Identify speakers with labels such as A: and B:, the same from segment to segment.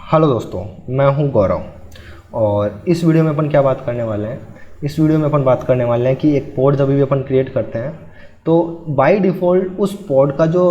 A: Hello दोस्तों, मैं हूं गौरव और इस वीडियो में अपन क्या बात करने वाले हैं। इस वीडियो में अपन बात करने वाले हैं कि एक पॉड जब भी अपन क्रिएट करते हैं तो बाय डिफ़ॉल्ट उस पॉड का जो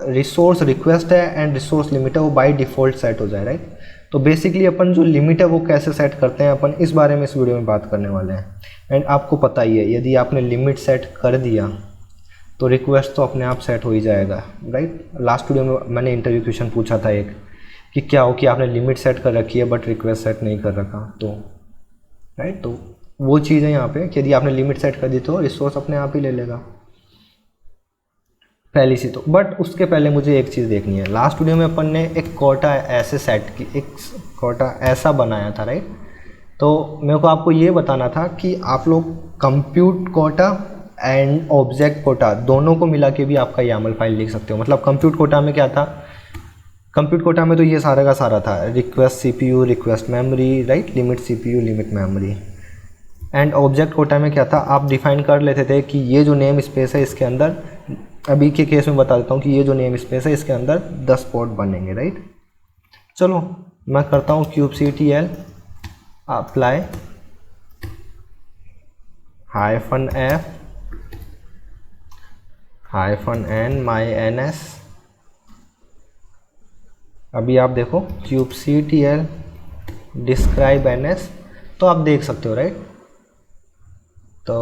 A: रिसोर्स रिक्वेस्ट है एंड रिसोर्स लिमिट है वो बाय डिफ़ॉल्ट सेट हो जाए, राइट। तो बेसिकली अपन जो लिमिट है वो कैसे सेट करते हैं, अपन इस बारे में इस वीडियो में बात करने वाले हैं। एंड आपको पता ही है, यदि आपने लिमिट सेट कर दिया तो रिक्वेस्ट तो अपने आप सेट हो ही जाएगा, राइट। लास्ट वीडियो में मैंने इंटरव्यू क्वेश्चन पूछा था एक कि क्या हो कि आपने लिमिट सेट कर रखी है बट रिक्वेस्ट सेट नहीं कर रखा, तो राइट। तो वो चीज़ है यहाँ पे कि यदि आपने लिमिट सेट कर दी तो रिसोर्स अपने आप ही ले लेगा, पहली सी। तो बट उसके पहले मुझे एक चीज़ देखनी है। लास्ट वीडियो में अपन ने एक कोटा ऐसे सेट की, एक कोटा ऐसा बनाया था, राइट। तो मेरे को आपको ये बताना था कि आप लोग compute quota and object quota दोनों को मिला के भी आपका YAML फाइल लिख सकते हो। मतलब कंप्यूट कोटा में क्या था, कंप्यूट कोटा में तो ये सारा का सारा था, request CPU request memory, right, limit CPU limit memory. And object quota में क्या था, आप डिफाइन कर लेते थे कि ये जो नेम स्पेस है इसके अंदर, अभी के केस में बता देता हूँ कि ये जो नेम स्पेस है इसके अंदर 10 पोर्ट बनेंगे, राइट। चलो मैं करता हूँ kubectl apply -f -n myns। अभी आप देखो kubectl डिस्क्राइब ns, तो आप देख सकते हो, राइट। तो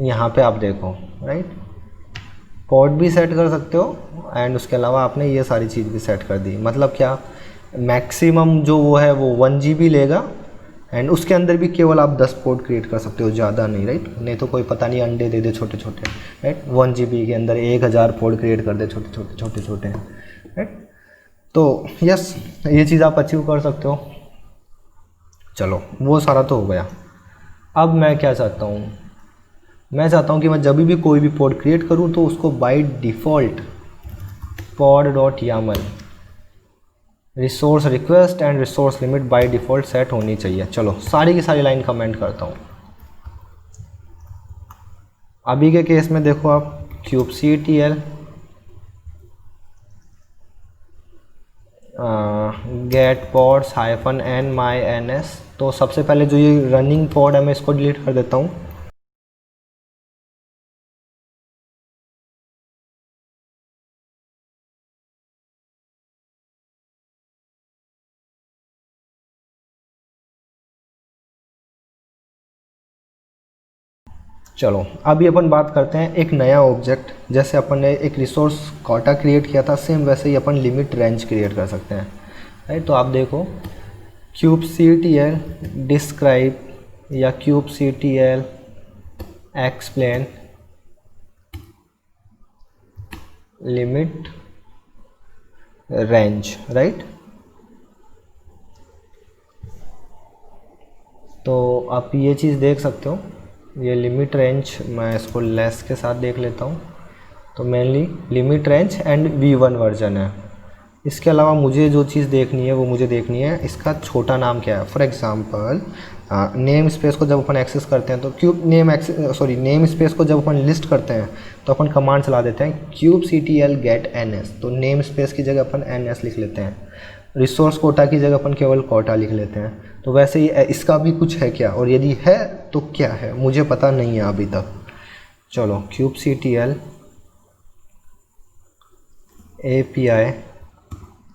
A: यहाँ पे आप देखो, राइट, पोर्ट भी सेट कर सकते हो एंड उसके अलावा आपने ये सारी चीज़ भी सेट कर दी। मतलब क्या, मैक्सिमम जो वो है वो 1 GB लेगा एंड उसके अंदर भी केवल आप 10 पोर्ट क्रिएट कर सकते हो, ज़्यादा नहीं, राइट। नहीं तो कोई पता नहीं अंडे दे दे छोटे छोटे, राइट। 1 GB के अंदर 1000 पोर्ट क्रिएट कर दे छोटे छोटे, राइट। तो यस, ये चीज़ आप अचीव कर सकते हो। चलो वो सारा तो हो गया। अब मैं क्या चाहता हूँ, मैं चाहता हूँ कि मैं जब भी कोई भी पॉड क्रिएट करूँ तो उसको by default pod.yaml resource request and resource limit by default set होनी चाहिए। चलो सारी की सारी लाइन कमेंट करता हूँ। अभी के केस में देखो आप kubectl get pods -n myns। तो सबसे पहले जो ये रनिंग पॉड है मैं इसको डिलीट कर देता हूँ। चलो अभी अपन बात करते हैं एक नया ऑब्जेक्ट। जैसे अपन ने एक रिसोर्स कोटा क्रिएट किया था, सेम वैसे ही अपन लिमिट रेंज क्रिएट कर सकते हैं, राइट। तो आप देखो kubectl डिस्क्राइब या kubectl explain limit range, right. तो आप ये चीज़ देख सकते हो, ये लिमिट रेंज, मैं इसको लेस के साथ देख लेता हूँ। तो mainly limit range and V1 version है। इसके अलावा मुझे जो चीज़ देखनी है वो मुझे देखनी है इसका छोटा नाम क्या है। फॉर एग्जांपल नेम स्पेस को जब अपन एक्सेस करते हैं तो नेम स्पेस को जब अपन लिस्ट करते हैं तो अपन कमांड चला देते हैं kubectl get ns। तो नेम स्पेस की जगह अपन ns लिख लेते हैं, रिसोर्स कोटा की जगह अपन केवल कोटा लिख लेते हैं। तो वैसे ही इसका भी कुछ है क्या, और यदि है तो क्या है, मुझे पता नहीं है अभी तक। चलो kubectl API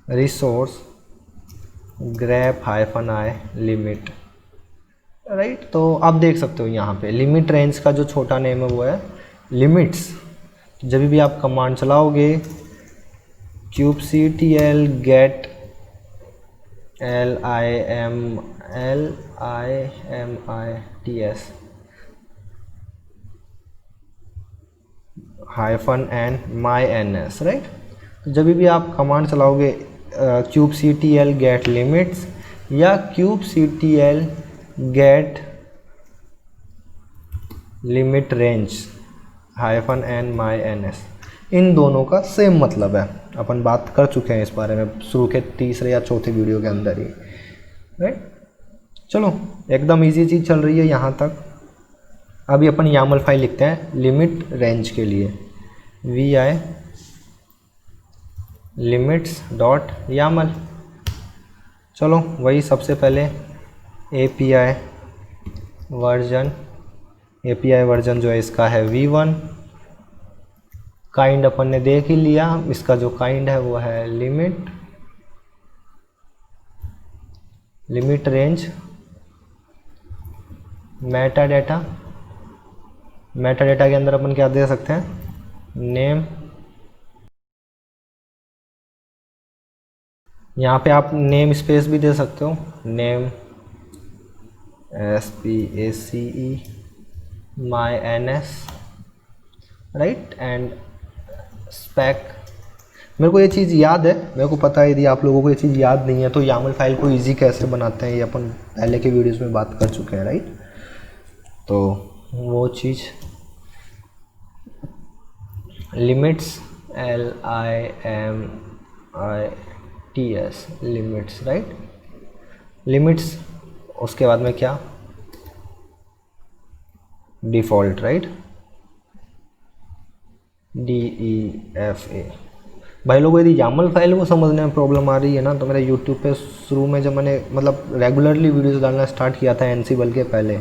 A: resource grep -i limit, right. तो आप देख सकते हो यहाँ पे लिमिट रेंज का जो छोटा नेम है वो है लिमिट्स। जब भी आप कमांड चलाओगे kubectl get -n myns, right. जब भी आप कमांड चलाओगे kubectl get limits या kubectl get limit range -n myns, इन दोनों का सेम मतलब है। अपन बात कर चुके हैं इस बारे में शुरू के तीसरे या चौथे वीडियो के अंदर ही, राइट। चलो एकदम इजी चीज़ चल रही है यहाँ तक। अभी अपन YAML फाइल लिखते हैं लिमिट रेंज के लिए, vi limits.yaml। चलो वही सबसे पहले API वर्जन जो है इसका है V1। काइंड अपन ने देख ही लिया, इसका जो काइंड है वो है लिमिट रेंज। मेटा डेटा के अंदर अपन क्या दे सकते हैं, नेम। यहाँ पे आप नेम स्पेस भी दे सकते हो, name SPACE MyNS, right, and spec. मेरे को ये चीज़ याद है, मेरे को पता है, यदि आप लोगों को ये चीज़ याद नहीं है तो YAML फाइल को इजी कैसे बनाते हैं ये अपन पहले के वीडियोस में बात कर चुके हैं, राइट। तो वो चीज़ limits LIMITS limits, right, limits. उसके बाद में क्या, डिफ़ॉल्ट, राइट, DEFA। भाई लोगों यदि YAML फाइल को समझने में प्रॉब्लम आ रही है ना, तो मेरे YouTube पे शुरू में जब मैंने मतलब रेगुलरली वीडियोस डालना स्टार्ट किया था Ansible के पहले,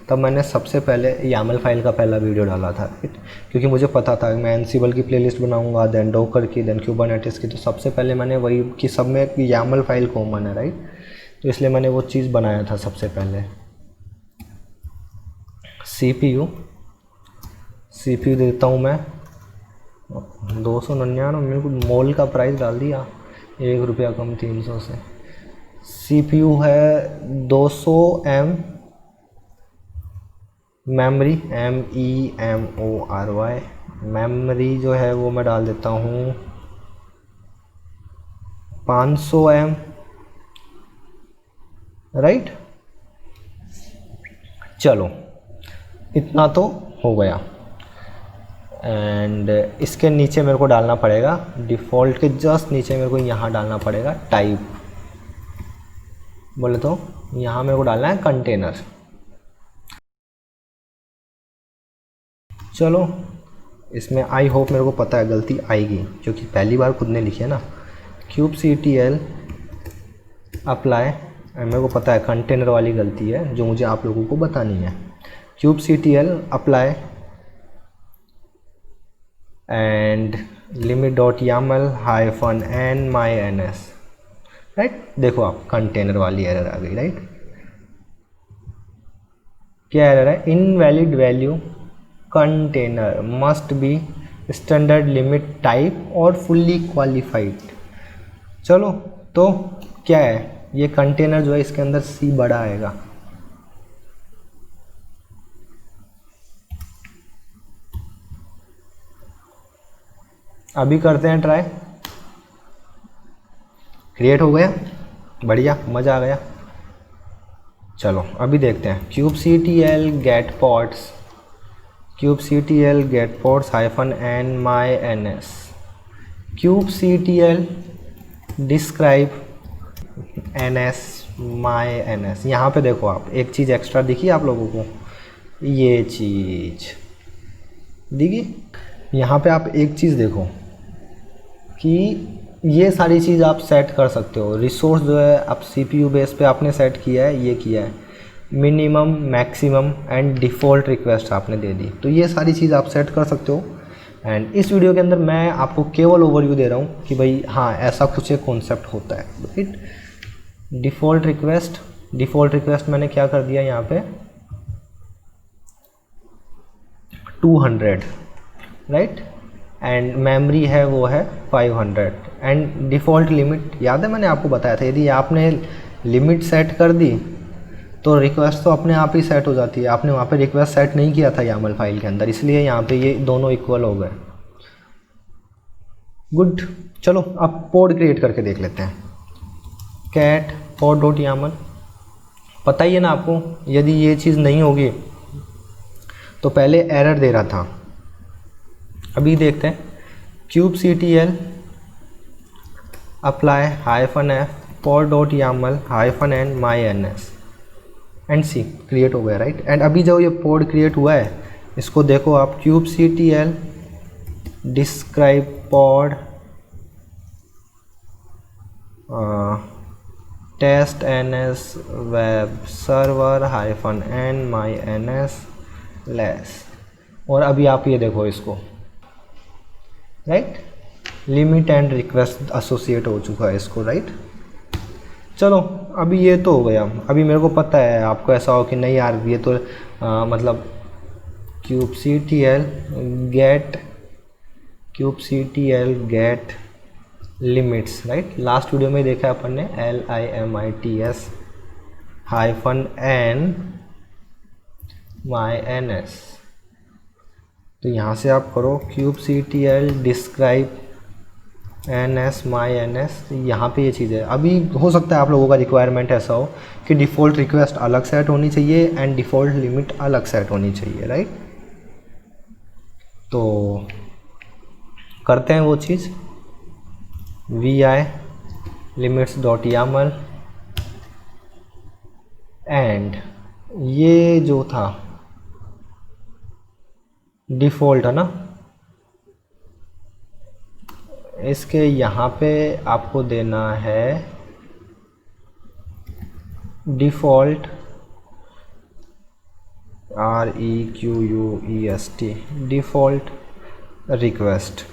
A: तब मैंने सबसे पहले YAML फाइल का पहला वीडियो डाला था, क्योंकि मुझे पता था कि मैं Ansible की प्लेलिस्ट बनाऊंगा, देन डोकर की, देन Kubernetes की, तो सबसे पहले मैंने वही कि सब में YAML फाइल कॉमन है, राइट, तो इसलिए मैंने वो चीज़ बनाया था सबसे पहले। CPU देता हूँ मैं 299, मेरे को मॉल का प्राइस डाल दिया, 1 रुपया कम 300 से। CPU है 200 M, मेमोरी MEMORY, मेमोरी जो है वो मैं डाल देता हूँ 500 M, राइट। चलो इतना तो हो गया। एंड इसके नीचे मेरे को डालना पड़ेगा, डिफ़ॉल्ट के जस्ट नीचे मेरे को यहाँ डालना पड़ेगा टाइप, बोले तो यहाँ मेरे को डालना है कंटेनर। चलो इसमें आई होप मेरे को पता है गलती आएगी, क्योंकि पहली बार खुद ने लिखी है ना। kubectl अप्लाई, मेरे को पता है कंटेनर वाली गलती है जो मुझे आप लोगों को बतानी है। kubectl apply and limit.yaml -n myns, right. देखो आप कंटेनर वाली एरर आ गई, राइट। क्या एरर है, invalid value container must be standard limit type और फुल्ली क्वालिफाइड। चलो तो क्या है, ये कंटेनर जो है इसके अंदर C बड़ा आएगा, अभी करते हैं ट्राई। क्रिएट हो गया, बढ़िया, मज़ा आ गया। चलो अभी देखते हैं kubectl get pods -n myns, kubectl describe ns myns। यहाँ पे देखो आप एक चीज़ एक्स्ट्रा दिखी आप लोगों को, ये चीज़ दिखी। यहाँ पे आप एक चीज़ देखो कि ये सारी चीज़ आप सेट कर सकते हो। रिसोर्स जो है आप CPU बेस पे आपने सेट किया है, ये किया है, minimum maximum and default request आपने दे दी, तो ये सारी चीज़ आप सेट कर सकते हो। एंड इस वीडियो के अंदर मैं आपको केवल ओवरव्यू दे रहा हूँ कि भाई हाँ ऐसा कुछ एक कॉन्सेप्ट होता है, राइट। डिफ़ॉल्ट रिक्वेस्ट मैंने क्या कर दिया यहाँ पे 200, राइट, एंड मेमोरी है वो है 500 एंड डिफ़ॉल्ट लिमिट याद है मैंने आपको बताया था, यदि आपने लिमिट सेट कर दी तो रिक्वेस्ट तो अपने आप ही सेट हो जाती है। आपने वहाँ पे रिक्वेस्ट सेट नहीं किया था YAML फाइल के अंदर, इसलिए यहाँ पे ये दोनों इक्वल हो गए। गुड, चलो अब पोड क्रिएट करके देख लेते हैं। cat pod.yaml, पता ही है ना आपको, यदि ये चीज़ नहीं होगी तो पहले एरर दे रहा था। अभी देखते हैं kubectl apply -f pod.yaml -n myns and C create हो गया, राइट। एंड अभी जो ये पोड क्रिएट हुआ है इसको देखो आप, kubectl describe pod test N S web server hyphen N my N S less. और अभी आप ये देखो इसको, right, limit and request associate हो चुका है इसको, राइट। चलो अभी ये तो हो गया। अभी मेरे को पता है आपको ऐसा हो कि नहीं यार ये तो मतलब kubectl get limits, right. Last video में देखा अपन ने LIMITS hyphen N my N S. तो यहाँ से आप करो kubectl describe ns my ns, यहाँ पे ये चीज़ है। अभी हो सकता है आप लोगों का रिक्वायरमेंट ऐसा हो कि डिफ़ॉल्ट रिक्वेस्ट अलग सेट होनी चाहिए एंड डिफ़ॉल्ट लिमिट अलग सेट होनी चाहिए, राइट। तो करते हैं वो चीज़, vi limits.yaml एंड ये जो था डिफ़ॉल्ट है ना, इसके यहाँ पे आपको देना है default REQUEST default request.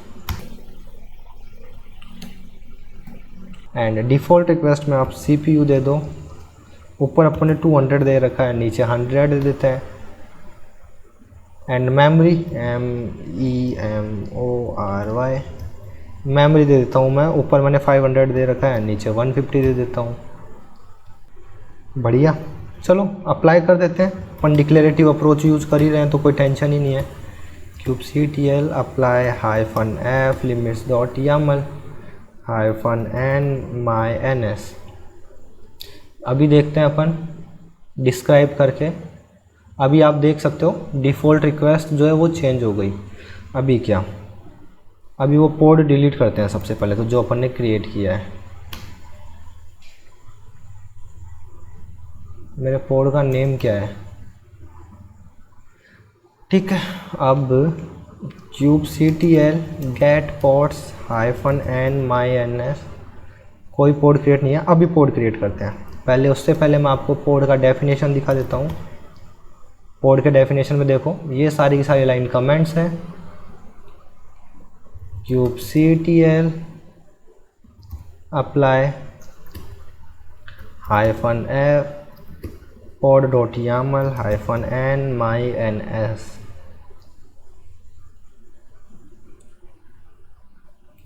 A: And default request में आप CPU दे दो। ऊपर अपन ने 200 दे रखा है, नीचे 100 दे देते हैं। एंड मेमोरी MEMORY मेमोरी दे देता हूँ मैं। ऊपर मैंने 500 दे रखा है, नीचे 150 दे देता हूँ। बढ़िया, चलो अप्लाई कर देते हैं। अपन डिक्लेरेटिव अप्रोच यूज़ कर ही रहे हैं तो कोई टेंशन ही नहीं है। kubectl apply hyphen f limits.yaml hyphen n my ns। अभी देखते हैं अपन डिस्क्राइब करके। अभी आप देख सकते हो डिफ़ॉल्ट रिक्वेस्ट जो है वो चेंज हो गई। अभी क्या, अभी वो पोड डिलीट करते हैं सबसे पहले तो, जो अपन ने क्रिएट किया है। मेरे पोड का नेम क्या है, ठीक है। अब kubectl get pods hyphen n my ns, कोई पोड क्रिएट नहीं है। अभी पोड क्रिएट करते हैं। पहले उससे पहले मैं आपको पोड का डेफिनेशन दिखा देता हूँ। पोड के डेफिनेशन में देखो ये सारी की सारी लाइन कमेंट्स हैं। kubectl apply hyphen f pod.yaml hyphen n my ns,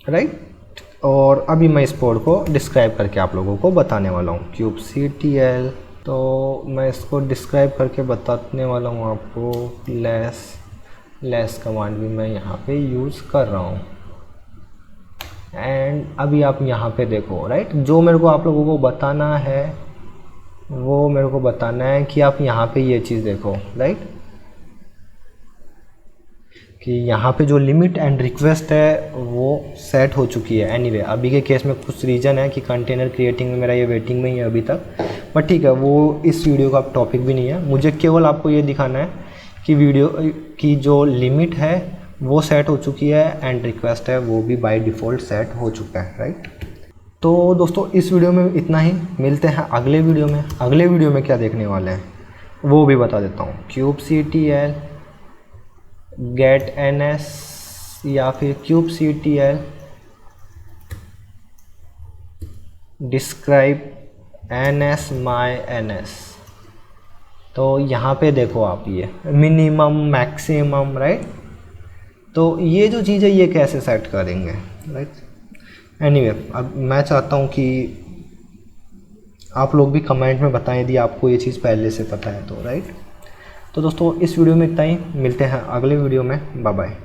A: right. और अभी मैं इस पोड को डिस्क्राइब करके आप लोगों को बताने वाला हूँ। kubectl, तो मैं इसको डिस्क्राइब करके बताने वाला हूँ आपको। लेस कमांड भी मैं यहाँ पे यूज़ कर रहा हूँ। एंड अभी आप यहाँ पे देखो, राइट, जो मेरे को आप लोगों को बताना है वो मेरे को बताना है कि आप यहाँ पे ये चीज़ देखो, राइट, कि यहाँ पे जो लिमिट एंड रिक्वेस्ट है वो सेट हो चुकी है। एनीवे अभी के केस में कुछ रीज़न है कि कंटेनर क्रिएटिंग में मेरा ये वेटिंग में ही है अभी तक, बट ठीक है, वो इस वीडियो का टॉपिक भी नहीं है। मुझे केवल आपको ये दिखाना है कि वीडियो की जो लिमिट है वो सेट हो चुकी है एंड रिक्वेस्ट है वो भी बाय डिफ़ॉल्ट सेट हो चुका है, राइट। तो दोस्तों इस वीडियो में इतना ही। मिलते हैं अगले वीडियो में। अगले वीडियो में क्या देखने वाले हैं वो भी बता देता हूँ। kubectl गेट ns या फिर kubectl describe ns my ns। तो यहाँ पे देखो आप ये मिनिमम मैक्सिमम, राइट। तो ये जो चीज़ है ये कैसे सेट करेंगे, राइट। एनीवे अब मैं चाहता हूँ कि आप लोग भी कमेंट में बताएं यदि आपको ये चीज़ पहले से पता है तो, राइट। तो दोस्तों इस वीडियो में इतना ही। मिलते हैं अगले वीडियो में। Bye bye.